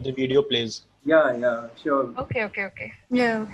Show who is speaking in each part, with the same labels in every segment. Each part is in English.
Speaker 1: the video plays.
Speaker 2: Yeah, sure.
Speaker 3: Okay.
Speaker 4: Yeah,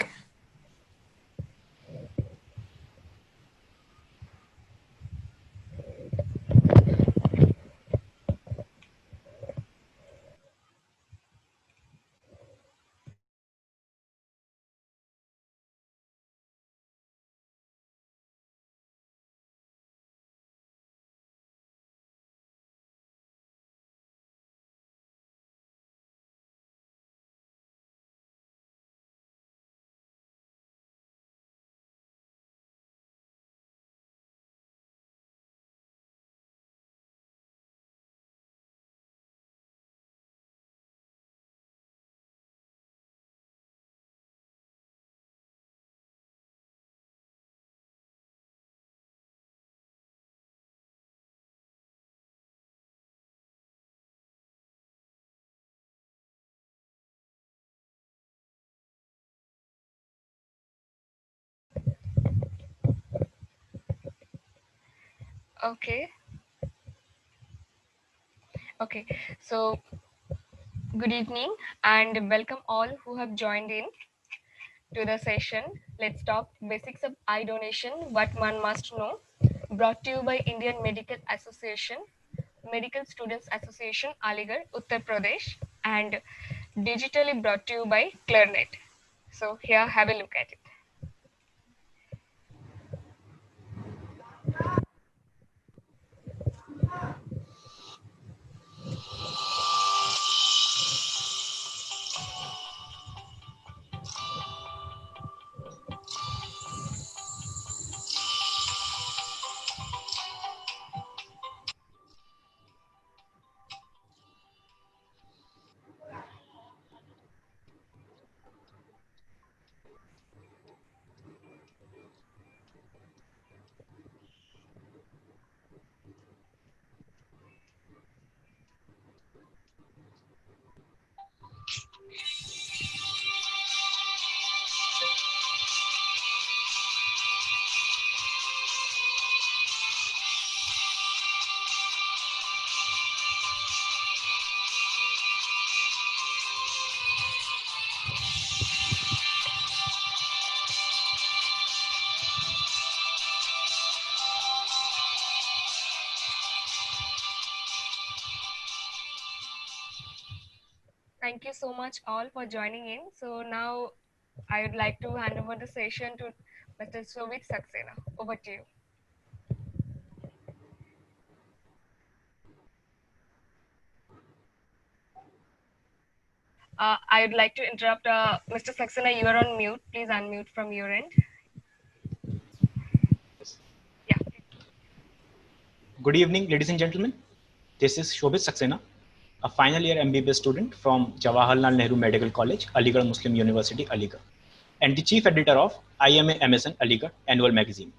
Speaker 4: okay.
Speaker 3: Okay. So good evening and welcome all who have joined in to the session. Let's talk basics of eye donation, what one must know. Brought to you by Indian Medical Association, Medical Students Association, Aligarh, Uttar Pradesh, and digitally brought to you by ClearNet. So here, have a look at it. Thank you so much all for joining in. So now I would like to hand over the session to Mr. Sovit Saxena. Over to you. I would like to interrupt Mr. Saxena. You are on mute. Please unmute from your end. Yeah.
Speaker 1: Good evening, ladies and gentlemen. This is Shobhit Saxena, a final year MBBS student from Jawaharlal Nehru Medical College, Aligarh Muslim University, Aligarh, and the chief editor of IMA MSN Aligarh annual magazine.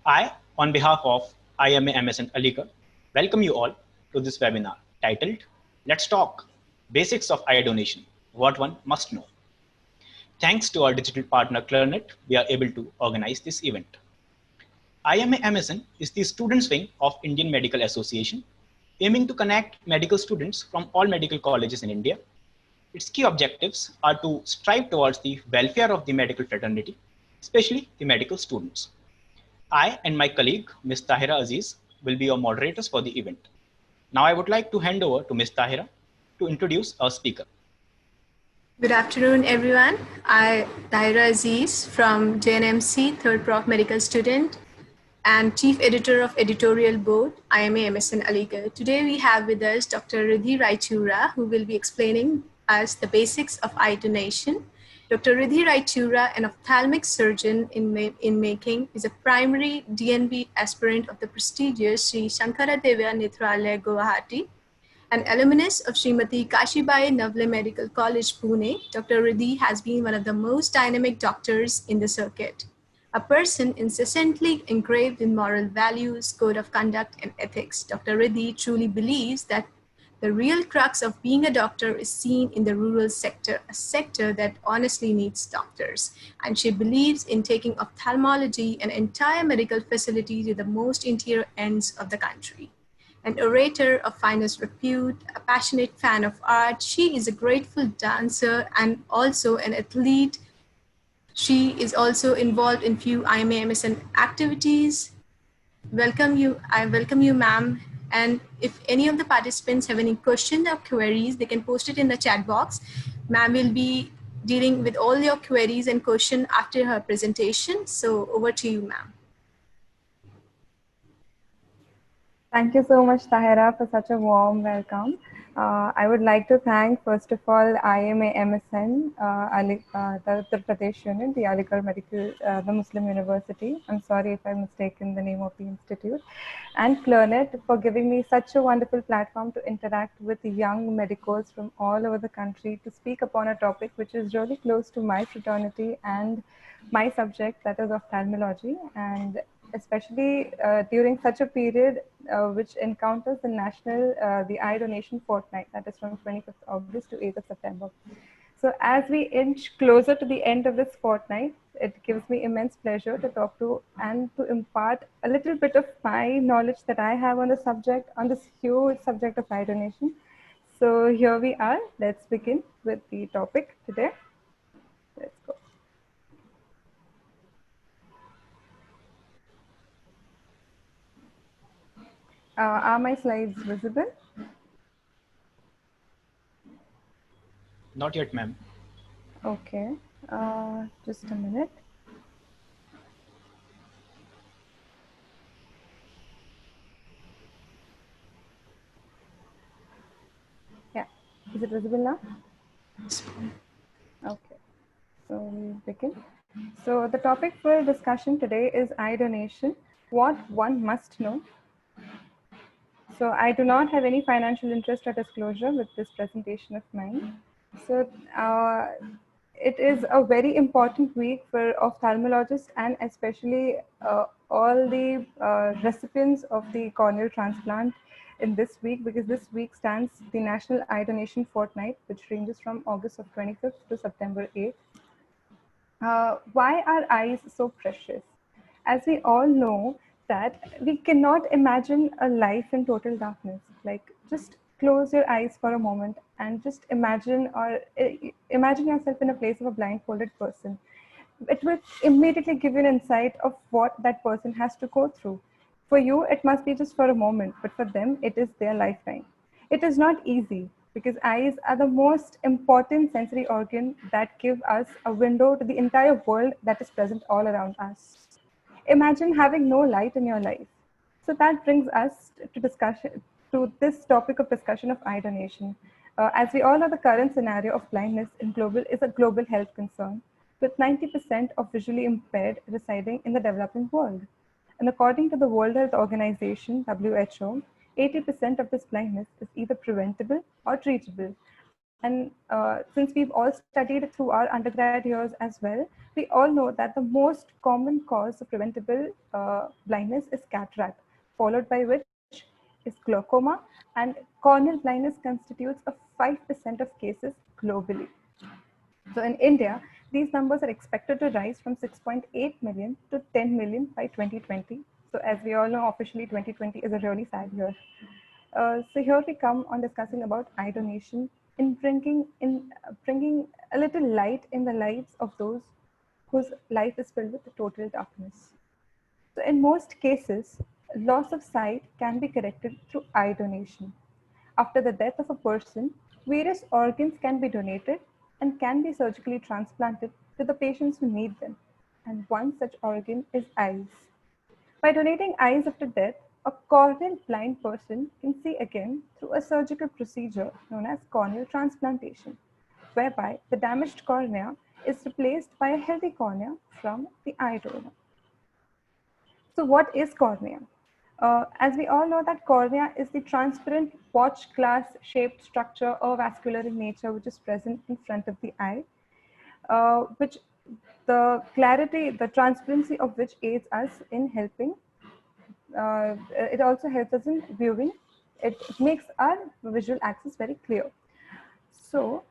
Speaker 1: I, on behalf of IMA MSN Aligarh, welcome you all to this webinar titled Let's Talk Basics of Eye Donation, What One Must Know. Thanks to our digital partner ClearNet, we are able to organize this event. IMA MSN is the students' wing of Indian Medical Association, aiming to connect medical students from all medical colleges in India. Its key objectives are to strive towards the welfare of the medical fraternity, especially the medical students. I and my colleague, Ms. Tahira Aziz, will be your moderators for the event. Now I would like to hand over to Ms. Tahira to introduce our speaker.
Speaker 4: Good afternoon, everyone. I, Tahira Aziz from JNMC, third Prof medical student and chief editor of editorial board, IMA MSN Aligarh. Today we have with us Dr. Riddhi Raichura, who will be explaining us the basics of eye donation. Dr. Riddhi Raichura, an ophthalmic surgeon in making, is a primary DNB aspirant of the prestigious Sri Shankaradeva Nethralaya, Guwahati. An alumnus of Srimati Kashibai Navle Medical College, Pune, Dr. Riddhi has been one of the most dynamic doctors in the circuit. A person incessantly engraved in moral values, code of conduct, and ethics, Dr. Riddhi truly believes that the real crux of being a doctor is seen in the rural sector, a sector that honestly needs doctors. And she believes in taking ophthalmology and entire medical facility to the most interior ends of the country. an orator of finest repute, a passionate fan of art. She is a grateful dancer and also an athlete. She is also involved in few IMA MSN activities. I welcome you, ma'am. And if any of the participants have any questions or queries, they can post it in the chat box. Ma'am will be dealing with all your queries and questions after her presentation. So over to you, ma'am.
Speaker 2: Thank you so much, Tahira, for such a warm welcome. I would like to thank, first of all, IMA MSN, the Uttar Pradesh unit, the Aligarh the Muslim University. I'm sorry if I mistaken the name of the institute, and CLERNET for giving me such a wonderful platform to interact with young medicos from all over the country to speak upon a topic which is really close to my fraternity and my subject, that is ophthalmology, and especially during such a period which encounters the eye donation fortnight, that is from 25th August to 8th of September. So as we inch closer to the end of this fortnight, it gives me immense pleasure to talk to and to impart a little bit of my knowledge that I have on the subject, on this huge subject of eye donation. So here we are. Let's begin with the topic today. Let's go. Are my slides visible?
Speaker 1: Not yet, ma'am.
Speaker 2: Okay, just a minute. Yeah, is it visible now? Okay, so we'll begin. So the topic for discussion today is eye donation, what one must know. So I do not have any financial interest or disclosure with this presentation of mine. So it is a very important week for ophthalmologists and especially all the recipients of the corneal transplant in this week, because this week stands the National Eye Donation Fortnight, which ranges from August of 25th to September 8th. Why are eyes so precious? As we all know that we cannot imagine a life in total darkness. Like, just close your eyes for a moment and just imagine yourself in a place of a blindfolded person. It will immediately give you an insight of what that person has to go through. For you, it must be just for a moment, but for them, it is their lifetime. It is not easy because eyes are the most important sensory organ that give us a window to the entire world that is present all around us. Imagine having no light in your life. So that brings us to this topic of discussion of eye donation. As we all know, the current scenario of blindness is a global health concern, with 90% of visually impaired residing in the developing world. And according to the World Health Organization, WHO, 80% of this blindness is either preventable or treatable. And since we've all studied it through our undergrad years as well, we all know that the most common cause of preventable blindness is cataract, followed by which is glaucoma, and corneal blindness constitutes a 5% of cases globally. So in India, these numbers are expected to rise from 6.8 million to 10 million by 2020. So as we all know, officially 2020 is a really sad year. So here we come on discussing about eye donation in bringing a little light in the lives of those whose life is filled with total darkness. So in most cases, loss of sight can be corrected through eye donation. After the death of a person, various organs can be donated and can be surgically transplanted to the patients who need them. And one such organ is eyes. By donating eyes after death, a corneal blind person can see again through a surgical procedure known as corneal transplantation, whereby the damaged cornea is replaced by a healthy cornea from the eye donor. So what is cornea? As we all know that cornea is the transparent watch glass shaped structure or vascular in nature which is present in front of the eye, which the transparency of which aids us in helping. It also helps us in viewing. It makes our visual axis very clear. So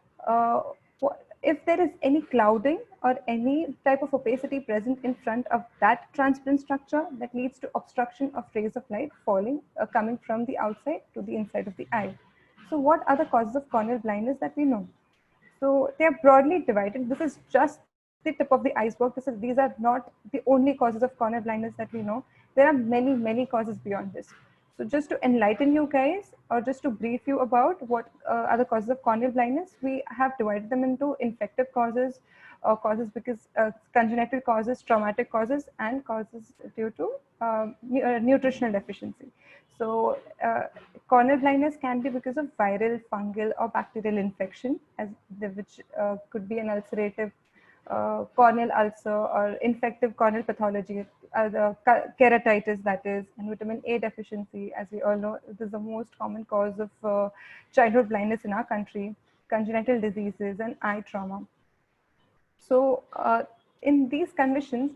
Speaker 2: if there is any clouding or any type of opacity present in front of that transparent structure, that leads to obstruction of rays of light falling, coming from the outside to the inside of the eye. So what are the causes of corneal blindness that we know? So they are broadly divided. This is just the tip of the iceberg. These are not the only causes of corneal blindness that we know. There are many, many causes beyond this. So just to enlighten you guys, or just to brief you about what are the causes of corneal blindness, we have divided them into infective causes, causes because congenital causes, traumatic causes, and causes due to nutritional deficiency. So corneal blindness can be because of viral, fungal, or bacterial infection, which could be an ulcerative corneal ulcer or infective corneal pathology, the keratitis, that is, and vitamin A deficiency. As we all know, this is the most common cause of childhood blindness in our country, congenital diseases, and eye trauma. So in these conditions,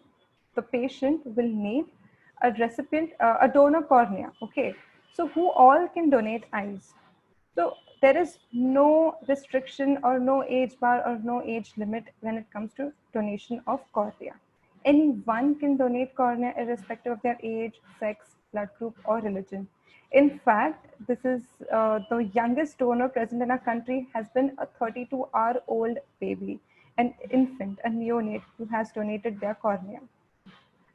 Speaker 2: the patient will need a recipient, a donor cornea. Okay, so who all can donate eyes? So there is no restriction or no age bar or no age limit when it comes to donation of cornea. Anyone can donate cornea irrespective of their age, sex, blood group, or religion. In fact, this is the youngest donor present in our country has been a 32-hour-old baby, an infant, a neonate who has donated their cornea.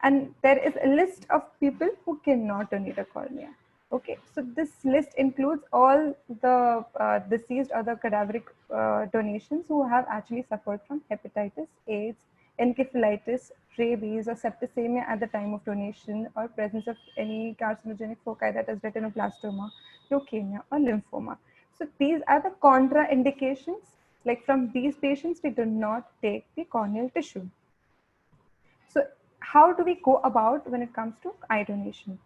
Speaker 2: And there is a list of people who cannot donate a cornea. Okay, so this list includes all the deceased or the cadaveric donations who have actually suffered from hepatitis, AIDS, encephalitis, rabies, or septicemia at the time of donation, or presence of any carcinogenic foci, that is retinoblastoma, leukemia, or lymphoma. So these are the contraindications. Like from these patients, we do not take the corneal tissue. So how do we go about when it comes to eye donation?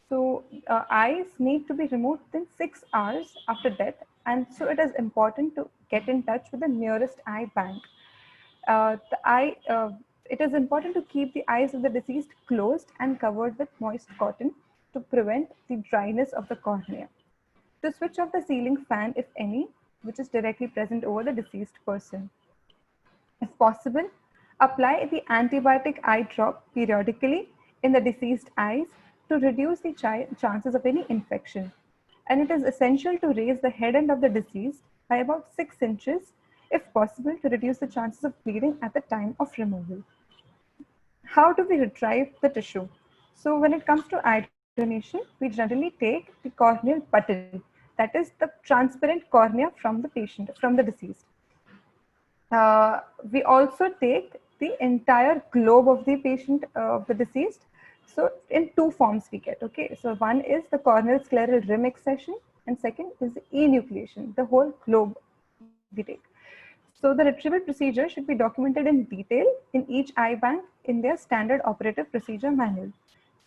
Speaker 2: So eyes need to be removed within 6 hours after death, and so it is important to get in touch with the nearest eye bank. It is important to keep the eyes of the deceased closed and covered with moist cotton to prevent the dryness of the cornea. To switch off the ceiling fan, if any, which is directly present over the deceased person. If possible, apply the antibiotic eye drop periodically in the deceased eyes to reduce the chances of any infection. And it is essential to raise the head end of the deceased by about 6 inches, if possible, to reduce the chances of bleeding at the time of removal. How do we retrieve the tissue? So when it comes to eye donation, we generally take the corneal button, that is the transparent cornea from the patient, from the deceased. We also take the entire globe of the patient, of the deceased. So in 2 forms we get, okay. So one is the corneal scleral rim accession, and second is the enucleation, the whole globe we take. So the retrieval procedure should be documented in detail in each eye bank in their standard operative procedure manual.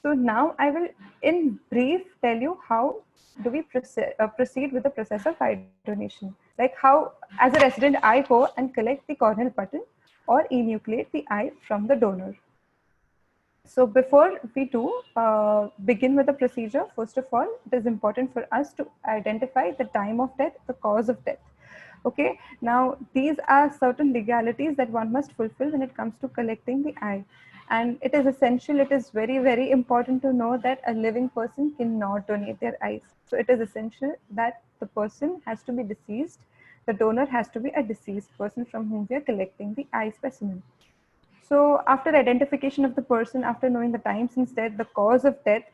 Speaker 2: So now I will in brief tell you how do we proceed with the process of eye donation. Like how, as a resident, I go and collect the corneal button or enucleate the eye from the donor. So before we do begin with the procedure, first of all, it is important for us to identify the time of death, the cause of death. Okay, now these are certain legalities that one must fulfill when it comes to collecting the eye. And it is essential, it is very, very important to know that a living person cannot donate their eyes. So it is essential that the person has to be deceased. The donor has to be a deceased person from whom we are collecting the eye specimen. So after identification of the person, after knowing the time since death, the cause of death,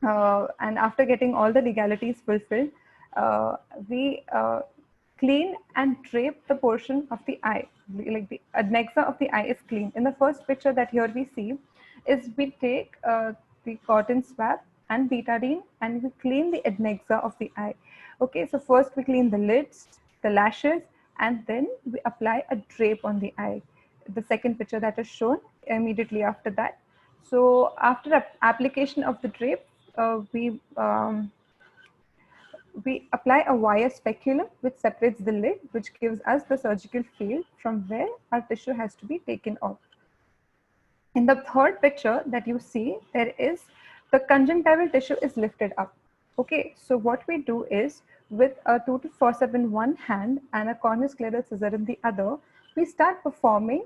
Speaker 2: and after getting all the legalities fulfilled, we clean and drape the portion of the eye, like the adnexa of the eye is clean. In the first picture that here we see is we take the cotton swab and betadine and we clean the adnexa of the eye. Okay, so first we clean the lids, the lashes, and then we apply a drape on the eye. The second picture that is shown immediately after that. So after application of the drape, we apply a wire speculum which separates the lid, which gives us the surgical field from where our tissue has to be taken off. In the third picture that you see, there is the conjunctival tissue is lifted up. Okay, so what we do is with a 2 to forceps in one hand and a corneal scleral scissor in the other, we start performing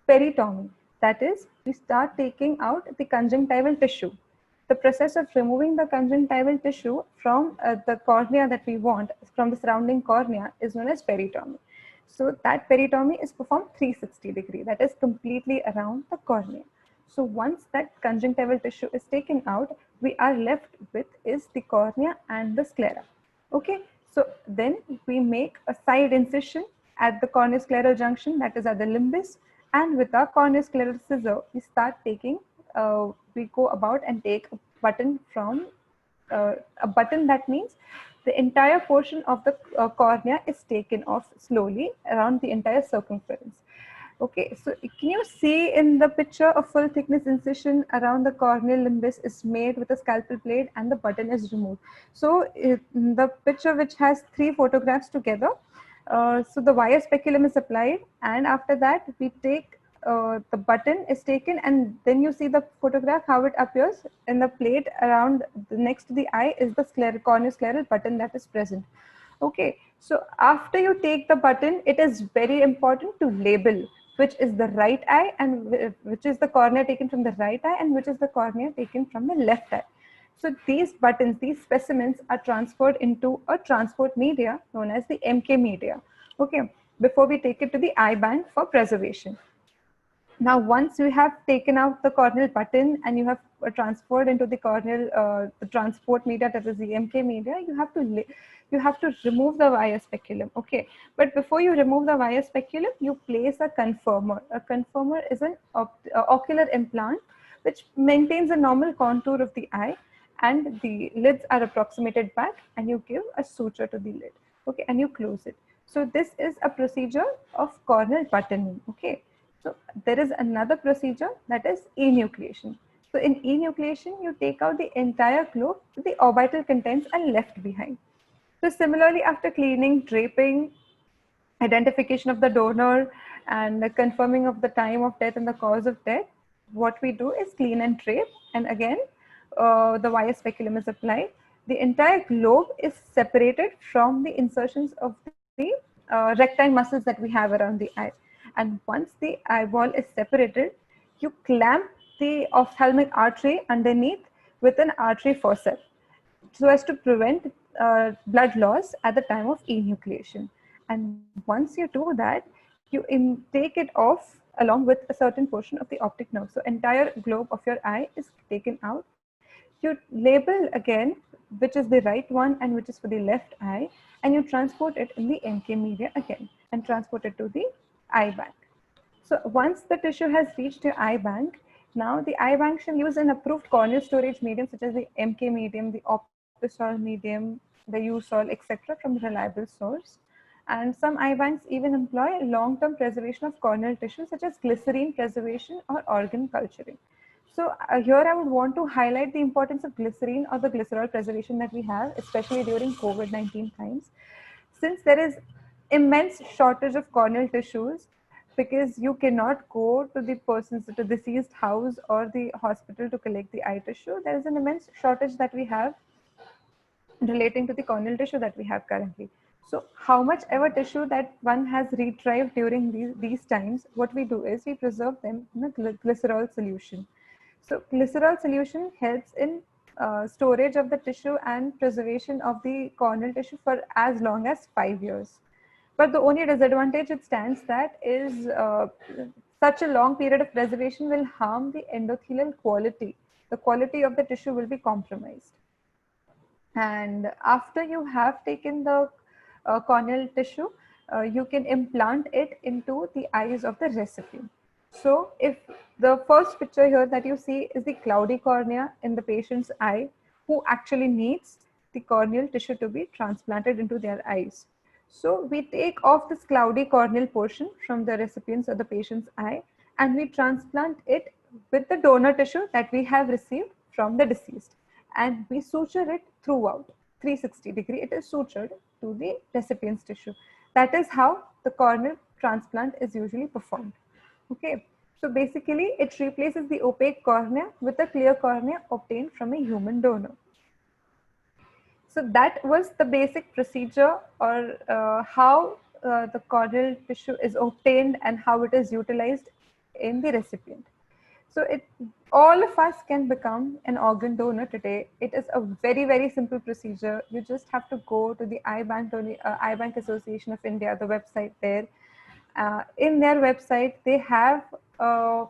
Speaker 2: peritomy. That is, we start taking out the conjunctival tissue. The process of removing the conjunctival tissue from the cornea that we want, from the surrounding cornea, is known as peritomy. So that peritomy is performed 360 degree, that is completely around the cornea. So once that conjunctival tissue is taken out, we are left with is the cornea and the sclera. Okay, so then we make a side incision at the corneoscleral junction, that is at the limbus, and with our corneoscleral scissor, we start taking, we go about and take a button from, a button, that means the entire portion of the cornea is taken off slowly around the entire circumference. Okay, so can you see in the picture a full thickness incision around the corneal limbus is made with a scalpel blade and the button is removed. So the picture which has 3 photographs together, so the wire speculum is applied, and after that we take the button is taken, and then you see the photograph how it appears in the plate around next to the eye is the corneoscleral button that is present. Okay, so after you take the button, it is very important to label which is the right eye and which is the cornea taken from the right eye and which is the cornea taken from the left eye. So these buttons, these specimens are transferred into a transport media known as the MK media, okay, before we take it to the eye bank for preservation. Now, once you have taken out the corneal button and you have transferred into the corneal the transport media, that is the MK media, you have to remove the via speculum. Okay, but before you remove the via speculum, you place a conformer. A conformer is an ocular implant which maintains a normal contour of the eye, and the lids are approximated back, and you give a suture to the lid. Okay, and you close it. So this is a procedure of corneal buttoning. Okay. So there is another procedure, that is enucleation. So in enucleation, you take out the entire globe, the orbital contents are left behind. So similarly, after cleaning, draping, identification of the donor, and the confirming of the time of death and the cause of death, what we do is clean and drape, and again the via speculum is applied. The entire globe is separated from the insertions of the rectile muscles that we have around the eye. And once the eyeball is separated, you clamp the ophthalmic artery underneath with an artery forceps so as to prevent blood loss at the time of enucleation. And once you do that, you take it off along with a certain portion of the optic nerve. So entire globe of your eye is taken out. You label again which is the right one and which is for the left eye, and you transport it in the MK media again and transport it to the eye bank. So once the tissue has reached your eye bank, now the eye bank shall use an approved corneal storage medium such as the MK medium, the Optisol medium, the U-Sol, etc. from a reliable source. And some eye banks even employ long-term preservation of corneal tissue such as glycerine preservation or organ culturing. So here I would want to highlight the importance of glycerine or the glycerol preservation that we have, especially during COVID-19 times. Since there is immense shortage of corneal tissues, because you cannot go to the deceased house or the hospital to collect the eye tissue, there is an immense shortage that we have relating to the corneal tissue that we have currently. So how much ever tissue that one has retrieved during these times, what we do is we preserve them in a glycerol solution. So glycerol solution helps in storage of the tissue and preservation of the corneal tissue for as long as 5 years. But the only disadvantage it stands that is such a long period of preservation will harm the endothelial quality. The quality of the tissue will be compromised. And after you have taken the corneal tissue, you can implant it into the eyes of the recipient. So if the first picture here that you see is the cloudy cornea in the patient's eye who actually needs the corneal tissue to be transplanted into their eyes. So we take off this cloudy corneal portion from the recipient's or the patient's eye, and we transplant it with the donor tissue that we have received from the deceased. And we suture it throughout, 360 degree, it is sutured to the recipient's tissue. That is how the corneal transplant is usually performed. Okay, so basically it replaces the opaque cornea with a clear cornea obtained from a human donor. So that was the basic procedure, or how the corneal tissue is obtained and how it is utilized in the recipient. So all of us can become an organ donor today. It is a very, very simple procedure. You just have to go to the iBank Association of India, the website there. In their website, they have the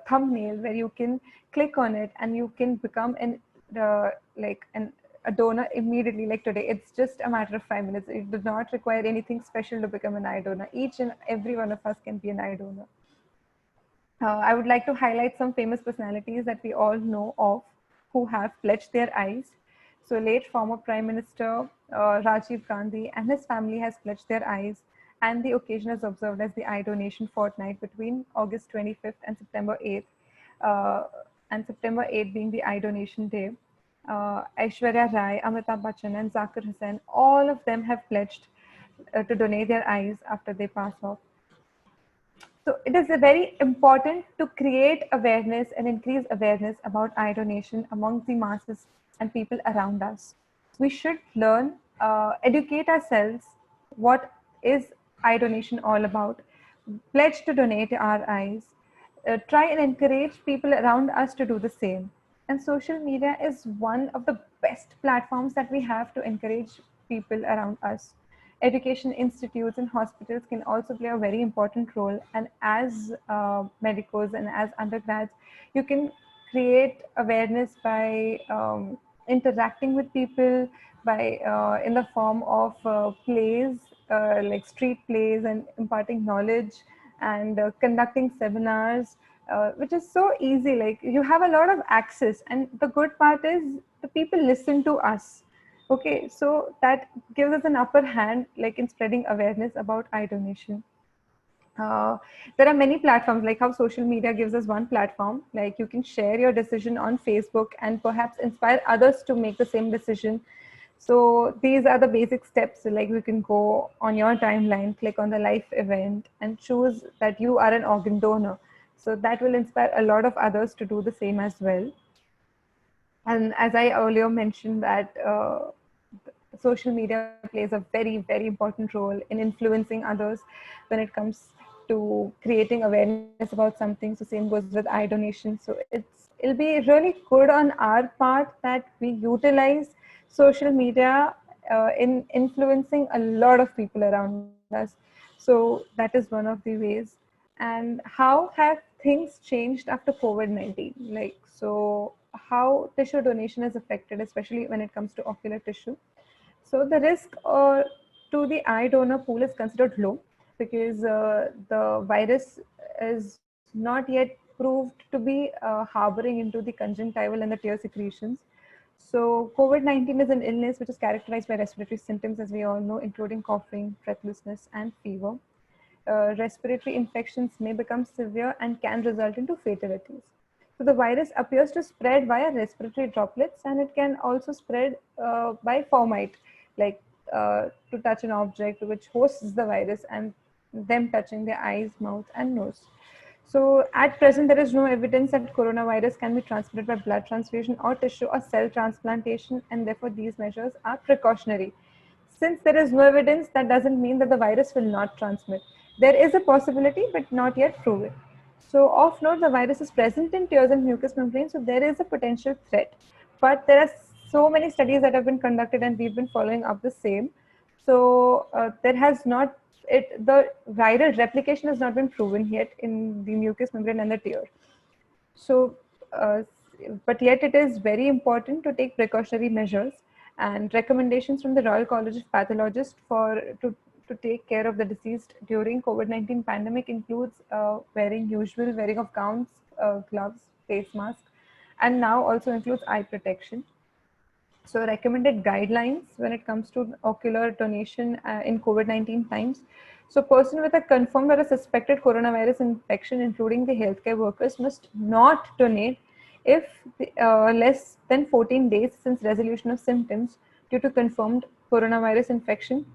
Speaker 2: thumbnail where you can click on it and you can become a donor immediately, like today. It's just a matter of 5 minutes. It does not require anything special to become an eye donor. Each and every one of us can be an eye donor. I would like to highlight some famous personalities that we all know of who have pledged their eyes. So late former Prime Minister Rajiv Gandhi and his family has pledged their eyes, and the occasion is observed as the eye donation fortnight between August 25th and September 8th, and September 8th being the eye donation day. Aishwarya Rai, Amitabh Bachchan and Zakir Hussain, all of them have pledged to donate their eyes after they pass off. So it is very important to create awareness and increase awareness about eye donation among the masses and people around us. We should learn, educate ourselves what is eye donation all about, pledge to donate our eyes, try and encourage people around us to do the same. And social media is one of the best platforms that we have to encourage people around us. Education institutes and hospitals can also play a very important role. And as medicos and as undergrads, you can create awareness by interacting with people, by in the form of plays, like street plays, and imparting knowledge, and conducting seminars, which is so easy. Like, you have a lot of access, and the good part is the people listen to us. Okay, so that gives us an upper hand, like in spreading awareness about eye donation. There are many platforms, like how social media gives us one platform. Like, you can share your decision on Facebook and perhaps inspire others to make the same decision. So these are the basic steps. Like, you can go on your timeline, click on the live event and choose that you are an organ donor. So that will inspire a lot of others to do the same as well. And as I earlier mentioned, that social media plays a very, very important role in influencing others when it comes to creating awareness about something. So same goes with eye donation. So it'll be really good on our part that we utilize social media in influencing a lot of people around us. So that is one of the ways. And how have things changed after COVID-19? Like, so how tissue donation is affected, especially when it comes to ocular tissue. So the risk to the eye donor pool is considered low, because the virus is not yet proved to be harboring into the conjunctival and the tear secretions. So COVID-19 is an illness which is characterized by respiratory symptoms, as we all know, including coughing, breathlessness, and fever. Respiratory infections may become severe and can result into fatalities. So the virus appears to spread via respiratory droplets, and it can also spread by fomite, like to touch an object which hosts the virus and them touching their eyes, mouth, and nose. So at present, there is no evidence that coronavirus can be transmitted by blood transfusion or tissue or cell transplantation, and therefore these measures are precautionary. Since there is no evidence, that doesn't mean that the virus will not transmit. There is a possibility, but not yet proven. So of note, the virus is present in tears and mucous membrane, so there is a potential threat. But there are so many studies that have been conducted, and we've been following up the same. So there has not, the viral replication has not been proven yet in the mucous membrane and the tear. So, but yet it is very important to take precautionary measures, and recommendations from the Royal College of Pathologists to take care of the deceased during COVID-19 pandemic includes wearing of gowns, gloves, face mask, and now also includes eye protection. So recommended guidelines when it comes to ocular donation in COVID-19 times. So person with a confirmed or a suspected coronavirus infection, including the healthcare workers, must not donate if less than 14 days since resolution of symptoms due to confirmed coronavirus infection,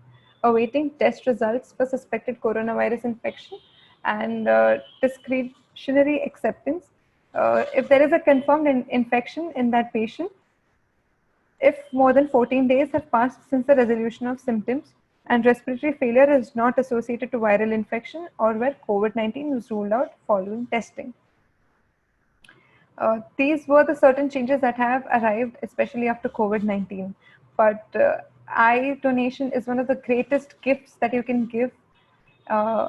Speaker 2: awaiting test results for suspected coronavirus infection, and discretionary acceptance. If there is a confirmed infection in that patient, if more than 14 days have passed since the resolution of symptoms, And respiratory failure is not associated to viral infection or where COVID-19 was ruled out following testing. These were the certain changes that have arrived, especially after COVID-19. But eye donation is one of the greatest gifts that you can give uh,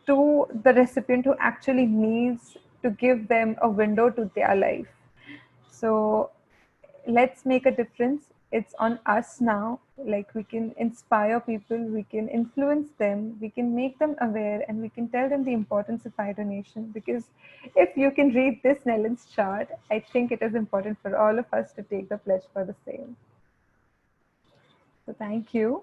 Speaker 2: to the recipient who actually needs to give them a window to their life. So let's make a difference. It's on us now. Like, we can inspire people, we can influence them, we can make them aware, and we can tell them the importance of eye donation. Because if you can read this Nellon's chart, I think it is important for all of us to take the pledge for the same. So thank you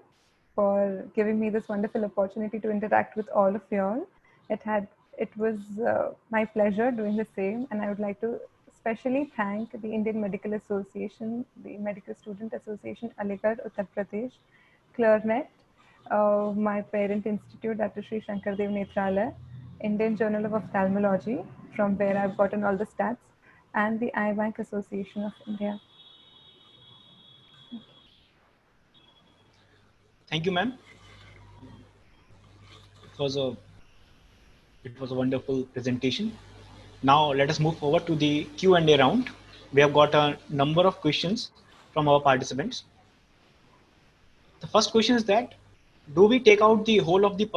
Speaker 2: for giving me this wonderful opportunity to interact with all of you all. It was my pleasure doing the same, and I would like to especially thank the Indian Medical Association, the Medical Student Association, Aligarh, Uttar Pradesh, CLEARNET, my parent institute, Dr. Sri Shankar Dev Nethralaya, Indian Journal of Ophthalmology, from where I've gotten all the stats, and the Eye Bank Association of India.
Speaker 1: Thank you, ma'am. It was a wonderful presentation. Now let us move forward to the Q&A round. We have got a number of questions from our participants. The first question is that, do we take out the whole of the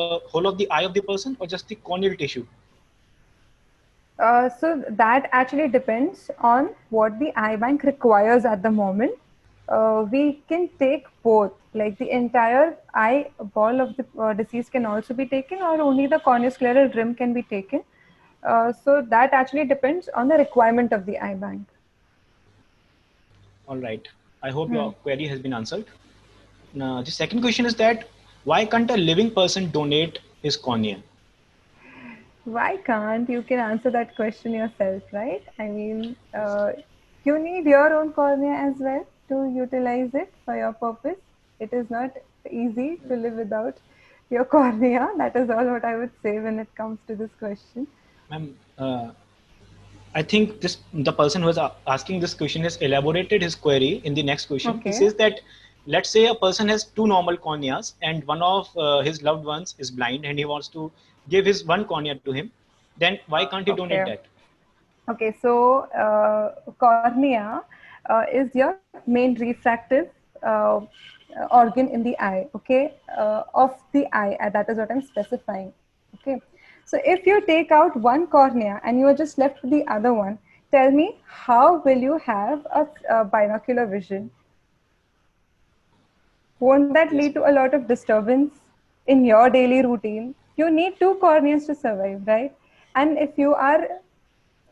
Speaker 1: eye of the person or just the corneal tissue?
Speaker 2: So that actually depends on what the eye bank requires at the moment. We can take both, like the entire eye ball of the deceased can also be taken, or only the corneoscleral rim can be taken. So that actually depends on the requirement of the eye bank.
Speaker 1: All right. I hope your query has been answered. Now, the second question is that, why can't a living person donate his cornea?
Speaker 2: Why can't? You can answer that question yourself, right? I mean, you need your own cornea as well to utilize it for your purpose. It is not easy to live without your cornea. That is all what I would say when it comes to this question.
Speaker 1: Ma'am, I think the person who is asking this question has elaborated his query in the next question.
Speaker 2: Okay.
Speaker 1: He says that, let's say a person has two normal corneas and one of his loved ones is blind and he wants to give his one cornea to him. Then why can't he donate that?
Speaker 2: Okay, so cornea is your main refractive organ in the eye, okay, of the eye. That is what I'm specifying, okay. So if you take out one cornea and you are just left with the other one, tell me, how will you have a binocular vision? Won't that lead to a lot of disturbance in your daily routine? You need two corneas to survive, right? And if you are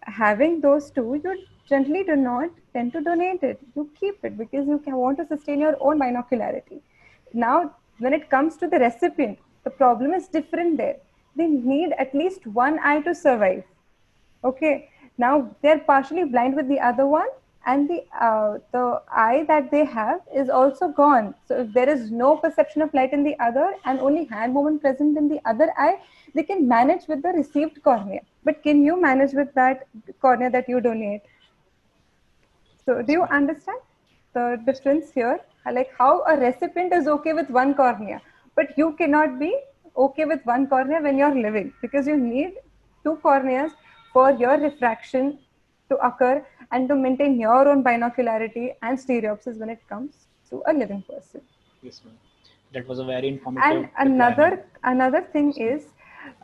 Speaker 2: having those two, you generally do not tend to donate it. You keep it because you want to sustain your own binocularity. Now, when it comes to the recipient, the problem is different there. They need at least one eye to survive. Okay. Now they're partially blind with the other one, and the eye that they have is also gone. So if there is no perception of light in the other and only hand movement present in the other eye, they can manage with the received cornea. But can you manage with that cornea that you donate? So do you understand the difference here? Like how a recipient is okay with one cornea, but you cannot be okay with one cornea when you're living, because you need two corneas for your refraction to occur and to maintain your own binocularity and stereopsis when it comes to a living person.
Speaker 1: Yes, ma'am. That was a very informative.
Speaker 2: And another thing is,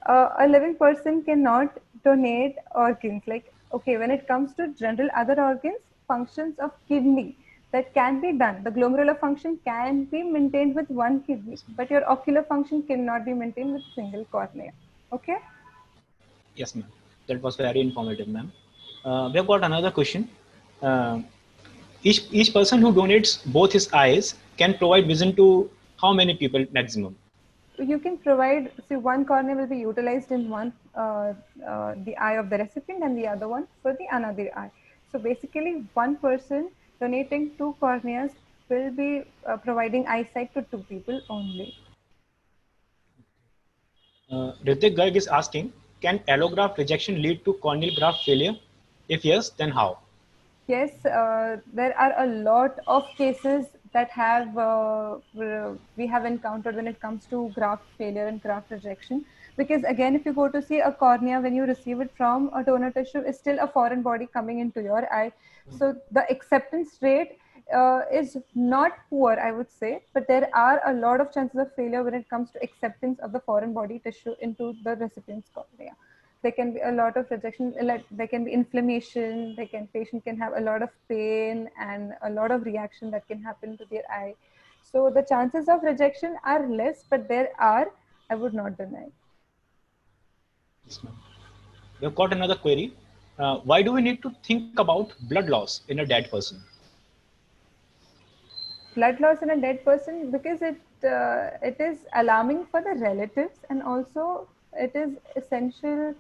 Speaker 2: a living person cannot donate organs. Like, okay, when it comes to general other organs, functions of kidney, that can be done. The glomerular function can be maintained with one kidney, but your ocular function cannot be maintained with single cornea. Okay?
Speaker 1: Yes, ma'am. That was very informative, ma'am. We have got another question. Each person who donates both his eyes can provide vision to how many people maximum?
Speaker 2: You can provide, see, one cornea will be utilized in one, the eye of the recipient, and the other one for the another eye. So basically, one person donating two corneas will be providing eyesight to two people only.
Speaker 1: Riddhi Garg is asking, can allograft rejection lead to corneal graft failure? If yes, then how?
Speaker 2: Yes, there are a lot of cases that we have encountered when it comes to graft failure and graft rejection. Because again, if you go to see a cornea, when you receive it from a donor tissue, is still a foreign body coming into your eye. So the acceptance rate is not poor, I would say, but there are a lot of chances of failure when it comes to acceptance of the foreign body tissue into the recipient's cornea. There can be a lot of rejection, like there can be inflammation, patient can have a lot of pain and a lot of reaction that can happen to their eye. So the chances of rejection are less, but there are, I would not deny.
Speaker 1: Yes, ma'am. We have got another query. Why do we need to think about blood loss in a dead person?
Speaker 2: Blood loss in a dead person, because it is alarming for the relatives, and also it is essential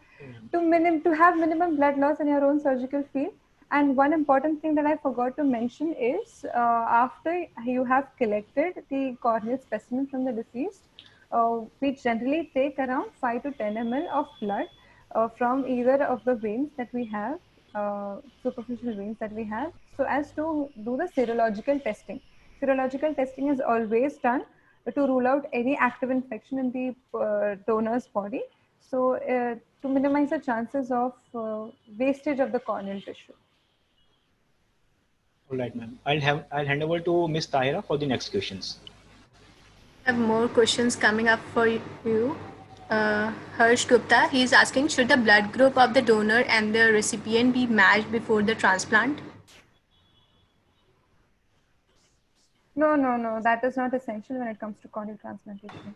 Speaker 2: to have minimum blood loss in your own surgical field. And one important thing that I forgot to mention is after you have collected the corneal specimen from the deceased, we generally take around 5 to 10 ml of blood from either of the veins that we have, superficial veins that we have, so as to do the serological testing. Serological testing is always done to rule out any active infection in the donor's body, so to minimize the chances of wastage of the corneal tissue.
Speaker 1: All right, ma'am. I'll hand over to Miss Tahira for the next questions.
Speaker 4: I have more questions coming up for you. Harsh Gupta, he is asking, should the blood group of the donor and the recipient be matched before the transplant?
Speaker 2: No, that is not essential when it comes to corneal transplantation.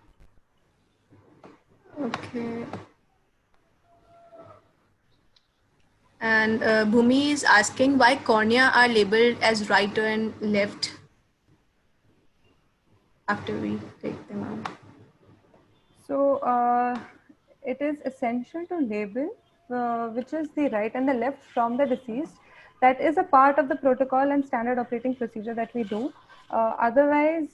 Speaker 4: Okay. And Bhumi is asking why cornea are labeled as right and left after we take them out.
Speaker 2: So it is essential to label which is the right and the left from the deceased. That is a part of the protocol and standard operating procedure that we do. Otherwise,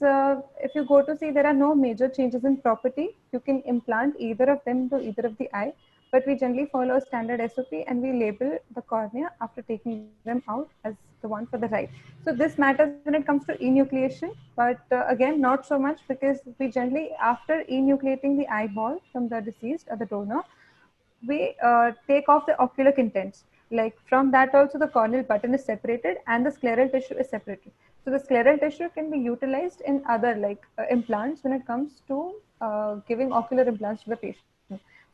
Speaker 2: if you go to see, there are no major changes in property. You can implant either of them to either of the eye, but we generally follow a standard SOP and we label the cornea after taking them out as the one for the right. So this matters when it comes to enucleation, but again, not so much, because we generally, after enucleating the eyeball from the deceased or the donor, we take off the ocular contents. Like from that also the corneal button is separated and the scleral tissue is separated. So the scleral tissue can be utilized in other implants when it comes to giving ocular implants to the patient.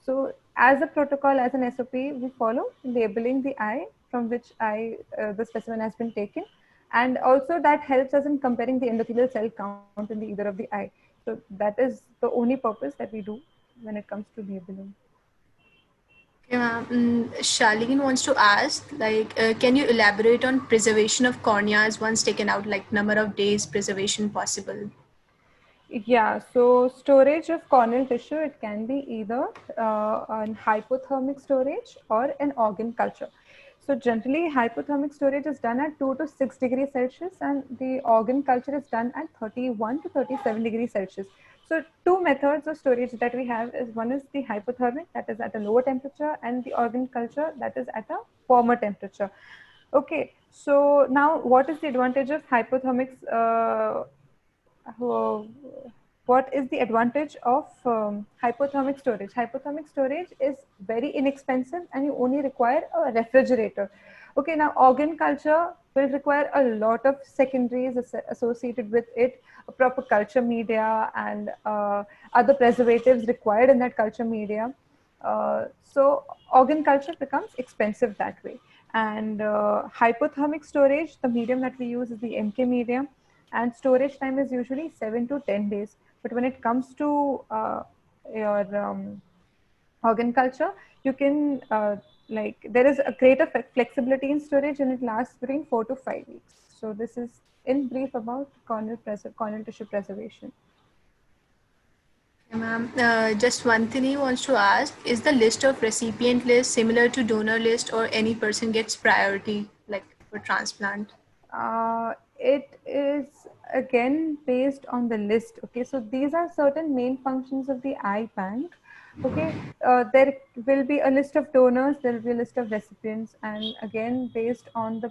Speaker 2: So as a protocol, as an SOP, we follow labeling the eye from which eye the specimen has been taken. And also that helps us in comparing the endothelial cell count in either of the eye. So that is the only purpose that we do when it comes to labeling.
Speaker 4: Charlene wants to ask, can you elaborate on preservation of corneas once taken out, like number of days preservation possible?
Speaker 2: Yeah, so storage of corneal tissue, it can be either an hypothermic storage or an organ culture. So generally hypothermic storage is done at 2 to 6 degrees Celsius and the organ culture is done at 31 to 37 degrees Celsius. So two methods of storage that we have is, one is the hypothermic, that is at a lower temperature, and the organ culture, that is at a warmer temperature. Okay, so now what is the advantage of hypothermics? What is the advantage of hypothermic storage? Hypothermic storage is very inexpensive and you only require a refrigerator. Okay, now organ culture will require a lot of secondaries associated with it, a proper culture media and other preservatives required in that culture media. So organ culture becomes expensive that way. And hypothermic storage, the medium that we use is the MK medium, and storage time is usually 7 to 10 days. But when it comes to your organ culture, you can there is a greater flexibility in storage and it lasts between 4 to 5 weeks. So this is in brief about corneal tissue preservation.
Speaker 4: Okay, ma'am. Just one thing he wants to ask, is the list of recipient list similar to donor list, or any person gets priority like for transplant?
Speaker 2: It is again based on the list. Okay, so these are certain main functions of the eye bank. Okay, there will be a list of donors, there will be a list of recipients, and again based on the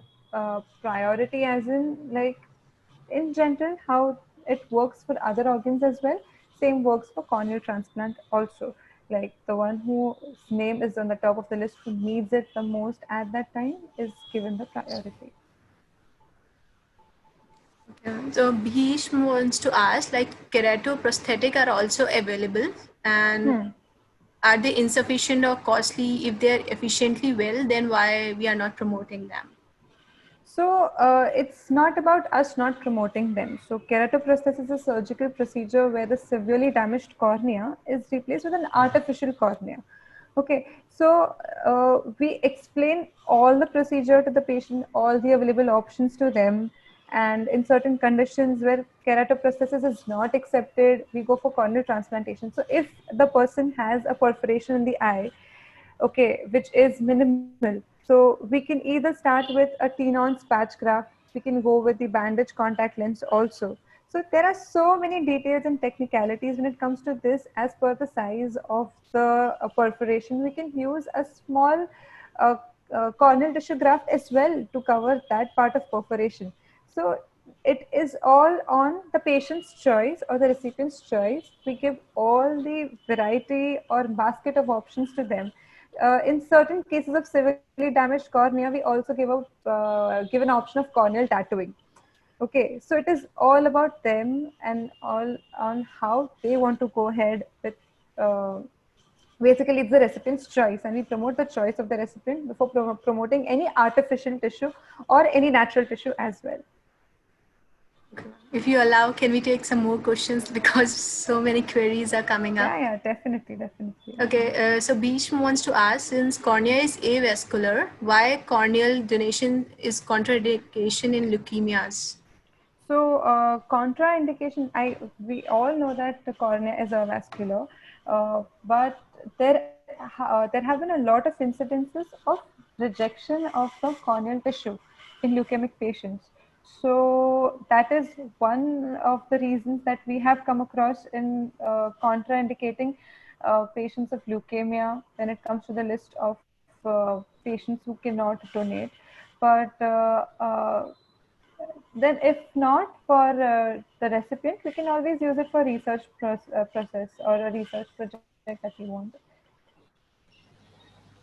Speaker 2: priority, as in in general, how it works for other organs as well, same works for corneal transplant also. Like the one whose name is on the top of the list who needs it the most at that time is given the priority.
Speaker 4: So Bhishma wants to ask, like keratoprosthetic are also available, and are they insufficient or costly? If they are efficiently well, then why we are not promoting them?
Speaker 2: So it's not about us not promoting them. So keratoprosthesis is a surgical procedure where the severely damaged cornea is replaced with an artificial cornea. Okay, so we explain all the procedure to the patient, all the available options to them, and in certain conditions where keratoprosthesis is not accepted, we go for corneal transplantation. So if the person has a perforation in the eye, okay, which is minimal, so we can either start with a Tenon's patch graft, we can go with the bandage contact lens also. So there are so many details and technicalities when it comes to this. As per the size of the perforation, we can use a small uh, corneal tissue graft as well to cover that part of perforation. So it is all on the patient's choice or the recipient's choice. We give all the variety or basket of options to them. In certain cases of severely damaged cornea, we also give an option of corneal tattooing. Okay, so it is all about them and all on how they want to go ahead with. Basically, it's the recipient's choice, and we promote the choice of the recipient before promoting any artificial tissue or any natural tissue as well.
Speaker 4: If you allow, can we take some more questions because so many queries are coming up?
Speaker 2: Yeah, definitely.
Speaker 4: Okay, so Bhishma wants to ask, since cornea is avascular, why corneal donation is contraindication in leukemias?
Speaker 2: So contraindication, we all know that the cornea is avascular, but there have been a lot of incidences of rejection of the corneal tissue in leukemic patients. So that is one of the reasons that we have come across in contraindicating patients of leukemia when it comes to the list of patients who cannot donate. But then if not for the recipient, we can always use it for research process or a research project that we want.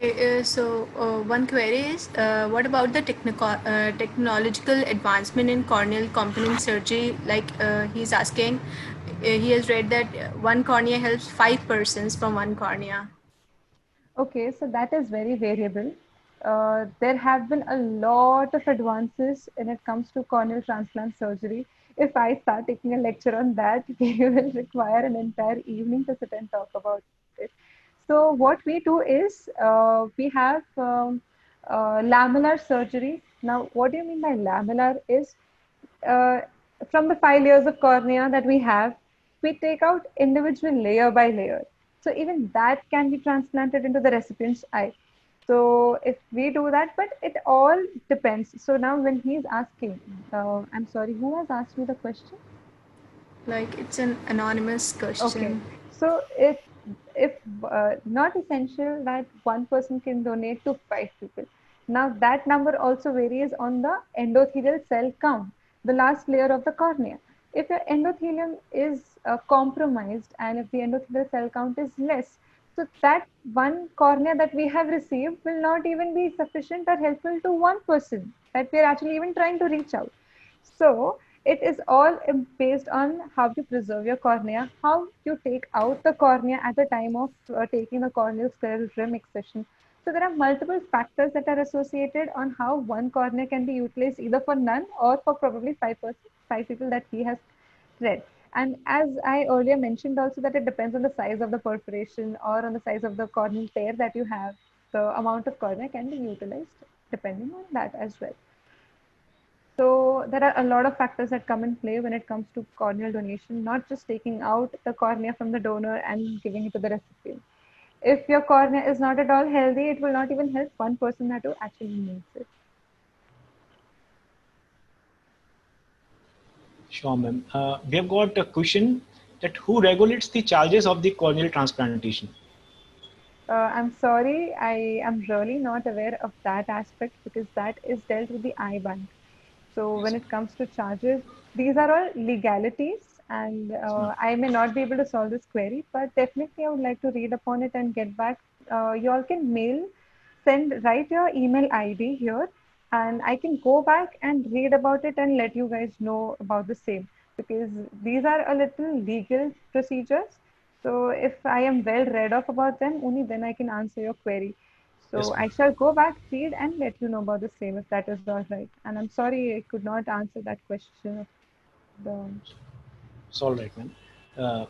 Speaker 4: One query is, what about the technological advancement in corneal component surgery? Like he's asking, he has read that one cornea helps 5 persons from one cornea.
Speaker 2: Okay, so that is very variable. There have been a lot of advances when it comes to corneal transplant surgery. If I start taking a lecture on that, we will require an entire evening to sit and talk about it. So what we do is we have lamellar surgery. Now, what do you mean by lamellar is uh, from the 5 layers of cornea that we have, we take out individual layer by layer. So even that can be transplanted into the recipient's eye. So if we do that, but it all depends. So now when he's asking, I'm sorry, who has asked me the question?
Speaker 4: Like it's an anonymous question.
Speaker 2: Okay. So if not essential that one person can donate to 5 people. Now that number also varies on the endothelial cell count, the last layer of the cornea. If your endothelium is compromised and if the endothelial cell count is less, so that one cornea that we have received will not even be sufficient or helpful to one person that we are actually even trying to reach out. So it is all based on how you preserve your cornea, how you take out the cornea at the time of taking the corneal scleral rim excision. So there are multiple factors that are associated on how one cornea can be utilized either for none or for probably 5 people that he has read. And as I earlier mentioned also that it depends on the size of the perforation or on the size of the corneal tear that you have, the amount of cornea can be utilized depending on that as well. So there are a lot of factors that come in play when it comes to corneal donation, not just taking out the cornea from the donor and giving it to the recipient. If your cornea is not at all healthy, it will not even help one person that actually needs it.
Speaker 1: Sure, ma'am. We have got a question that who regulates the charges of the corneal transplantation?
Speaker 2: I'm sorry, I am really not aware of that aspect because that is dealt with the eye bank. So when it comes to charges, these are all legalities, and I may not be able to solve this query, but definitely I would like to read upon it and get back. You all can write your email ID here, and I can go back and read about it and let you guys know about the same, because these are a little legal procedures. So if I am well read off about them, only then I can answer your query.
Speaker 1: Yes,
Speaker 2: So
Speaker 1: ma'am.
Speaker 2: I shall go back, read, and let you know about the same if that is all right. And I'm sorry I could not answer that question of the.
Speaker 1: It's all right, ma'am. Uh,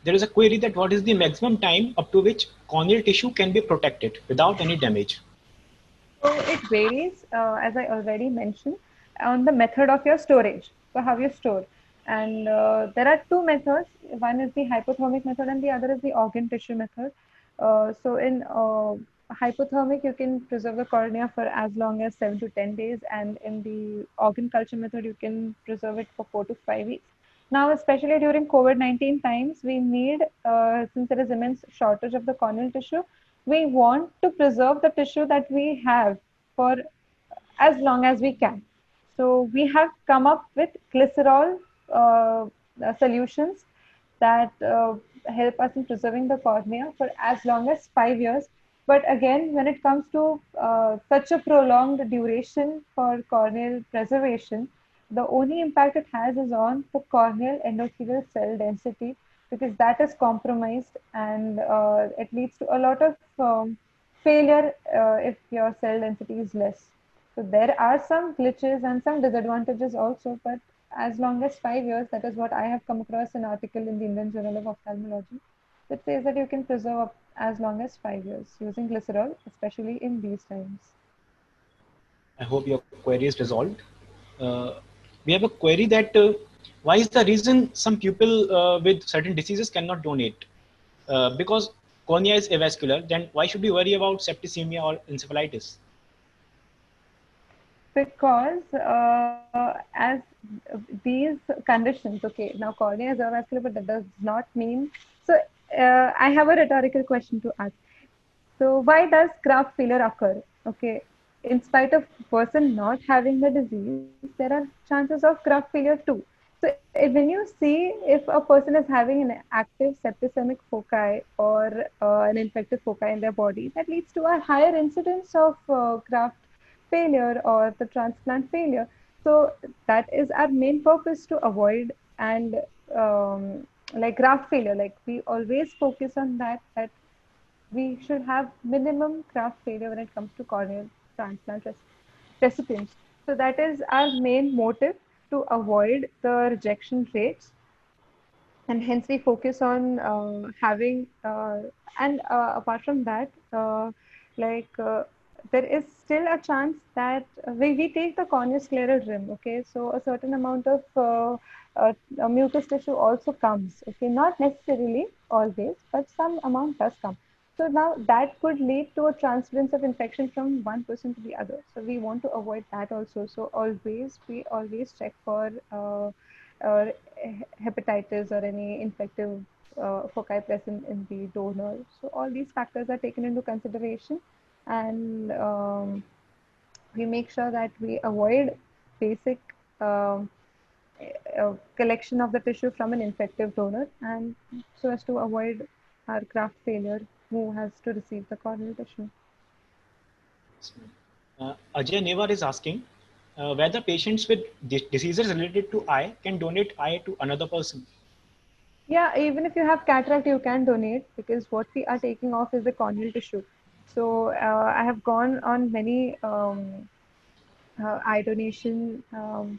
Speaker 1: there is a query that what is the maximum time up to which corneal tissue can be protected without any damage?
Speaker 2: So it varies, as I already mentioned, on the method of your storage. So how you store. And there are two methods. One is the hypothermic method and the other is the organ tissue method. So in hypothermic, you can preserve the cornea for as long as 7 to 10 days. And in the organ culture method, you can preserve it for 4 to 5 weeks. Now, especially during COVID-19 times, we need, since there is immense shortage of the corneal tissue, we want to preserve the tissue that we have for as long as we can. So we have come up with glycerol solutions that help us in preserving the cornea for as long as 5 years. But again, when it comes to such a prolonged duration for corneal preservation, the only impact it has is on the corneal endothelial cell density, because that is compromised, and it leads to a lot of failure if your cell density is less. So there are some glitches and some disadvantages also, but as long as 5 years, that is what I have come across an article in the Indian Journal of Ophthalmology that says that you can preserve up as long as 5 years using glycerol, especially in these times.
Speaker 1: I hope your query is resolved. We have a query that why is the reason some people with certain diseases cannot donate? Because cornea is avascular, then why should we worry about septicemia or encephalitis?
Speaker 2: Because as these conditions, okay, now cornea is avascular, but that does not mean. So I have a rhetorical question to ask. So why does graft failure occur? Okay, in spite of person not having the disease, there are chances of graft failure too. So when you see if a person is having an active septicemic foci or an infective foci in their body, that leads to a higher incidence of graft failure or the transplant failure. So that is our main purpose, to avoid and like graft failure. Like we always focus on that we should have minimum graft failure when it comes to corneal transplant recipients. So that is our main motive, to avoid the rejection rates, and hence we focus on having and apart from that, like there is still a chance that we take the corneoscleral rim. Okay, so a certain amount of mucus tissue also comes. Okay, not necessarily always, but some amount does come. So now that could lead to a transference of infection from one person to the other. So we want to avoid that also. So we always check for or hepatitis or any infective foci present in the donor. So all these factors are taken into consideration, and we make sure that we avoid basic collection of the tissue from an infective donor, and so as to avoid our graft failure who has to receive the corneal tissue.
Speaker 1: Ajay Nevar is asking whether patients with diseases related to eye can donate eye to another person.
Speaker 2: Yeah, even if you have cataract, you can donate, because what we are taking off is the corneal tissue. So I have gone on many eye donation, to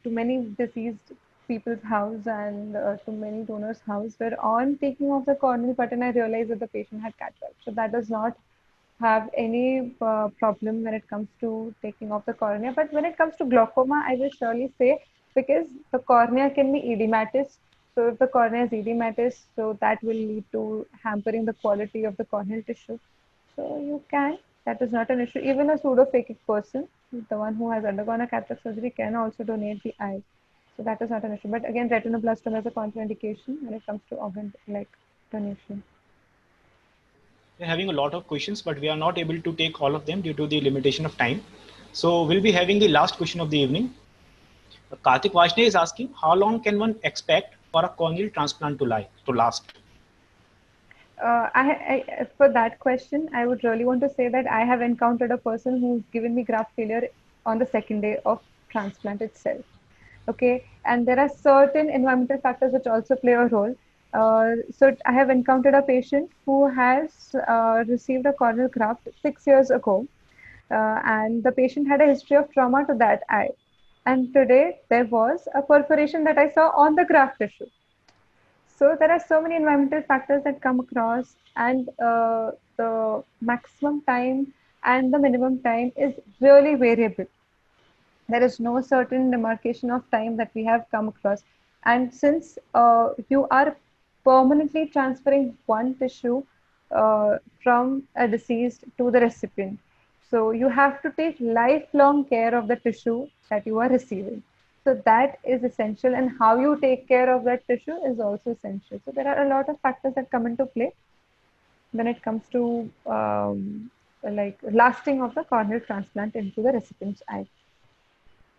Speaker 2: many deceased people's house and to many donors' house, where on taking off the corneal button, I realized that the patient had cataract. So that does not have any problem when it comes to taking off the cornea. But when it comes to glaucoma, I will surely say, because the cornea can be edematous. So if the cornea is edematous, so that will lead to hampering the quality of the corneal tissue. So you can, that is not an issue. Even a pseudophakic person, the one who has undergone a cataract surgery, can also donate the eye. So that is not an issue. But again, retinoblastoma is a contraindication when it comes to organ like donation.
Speaker 1: We're having a lot of questions, but we are not able to take all of them due to the limitation of time. So we'll be having the last question of the evening. Karthik Vashne is asking, how long can one expect for a corneal transplant to last?
Speaker 2: For that question, I would really want to say that I have encountered a person who's given me graft failure on the second day of transplant itself. Okay, and there are certain environmental factors which also play a role. So I have encountered a patient who has received a corneal graft 6 years ago, and the patient had a history of trauma to that eye. And today there was a perforation that I saw on the graft tissue. So there are so many environmental factors that come across, and the maximum time and the minimum time is really variable. There is no certain demarcation of time that we have come across. And since you are permanently transferring one tissue from a deceased to the recipient, so you have to take lifelong care of the tissue that you are receiving. So that is essential, and how you take care of that tissue is also essential. So there are a lot of factors that come into play when it comes to like lasting of the corneal transplant into the recipient's eye.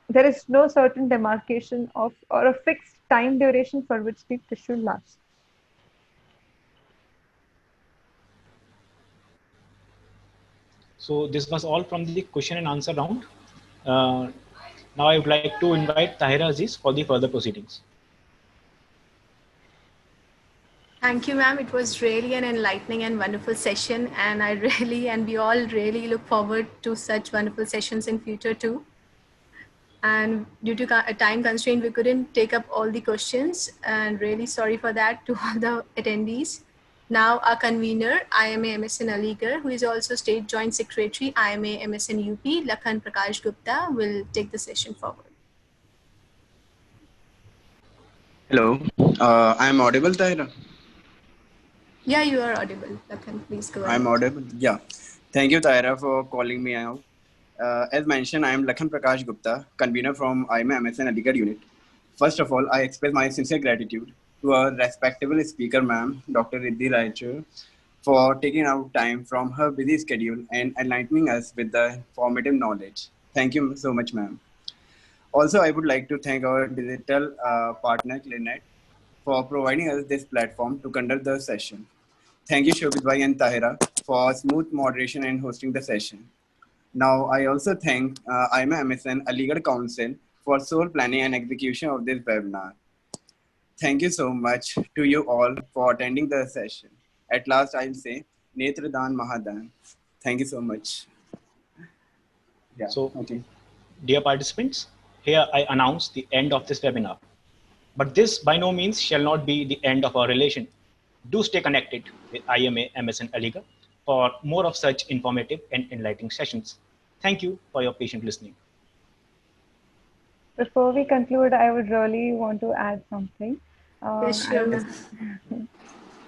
Speaker 2: There is no certain demarcation of or a fixed time duration for which the tissue lasts.
Speaker 1: So this was all from the question and answer round. Now I would like to invite Tahira Aziz for the further proceedings.
Speaker 4: Thank you, ma'am. It was really an enlightening and wonderful session, and we all really look forward to such wonderful sessions in future too. And due to time constraint, we couldn't take up all the questions, and really sorry for that to all the attendees. Now our convener, IMA MSN Aligarh, who is also State Joint Secretary, IMA MSN UP, Lakhan Prakash Gupta, will take the session forward.
Speaker 5: Hello, I am audible, Tahira?
Speaker 4: Yeah, you are audible. Lakhan, please go ahead.
Speaker 5: I'm audible, yeah. Thank you, Tahira, for calling me out. As mentioned, I am Lakhan Prakash Gupta, convener from IMA MSN Aligarh unit. First of all, I express my sincere gratitude to our respectable speaker, ma'am, Dr. Riddhi Raichura, for taking out time from her busy schedule and enlightening us with the informative knowledge. Thank you so much, ma'am. Also, I would like to thank our digital partner, Clinet, for providing us this platform to conduct the session. Thank you, Shobit Bhai and Tahira, for smooth moderation and hosting the session. Now, I also thank IMA MSN Aligarh Council for sole planning and execution of this webinar. Thank you so much to you all for attending the session. At last, I'll say, Netradan Mahadan. Thank you so much.
Speaker 1: Yeah. So, dear participants, here I announce the end of this webinar. But this by no means shall not be the end of our relation. Do stay connected with IMA MSN Aligarh for more of such informative and enlightening sessions. Thank you for your patient listening.
Speaker 2: Before we conclude, I would really want to add something.
Speaker 4: Yes, sure.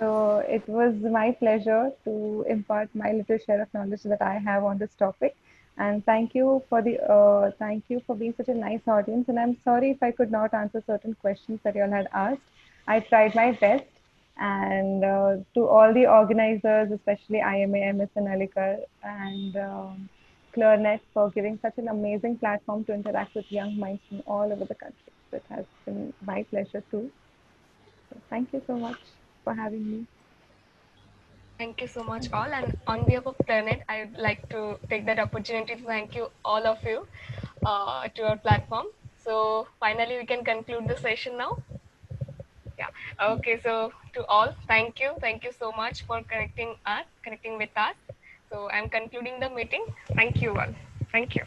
Speaker 2: So it was my pleasure to impart my little share of knowledge that I have on this topic. And thank you for being such a nice audience. And I'm sorry if I could not answer certain questions that you all had asked. I tried my best. And to all the organizers, especially IMA MSN Aligarh and ClearNet, for giving such an amazing platform to interact with young minds from all over the country. So it has been my pleasure too. So thank you so much for having me.
Speaker 3: Thank you so much all, and on behalf of Planet, I would like to take that opportunity to thank you all of you to our platform. So finally we can conclude the session now. Yeah, okay, so to all, thank you so much for connecting with us. So I'm concluding the meeting. Thank you all. Thank you.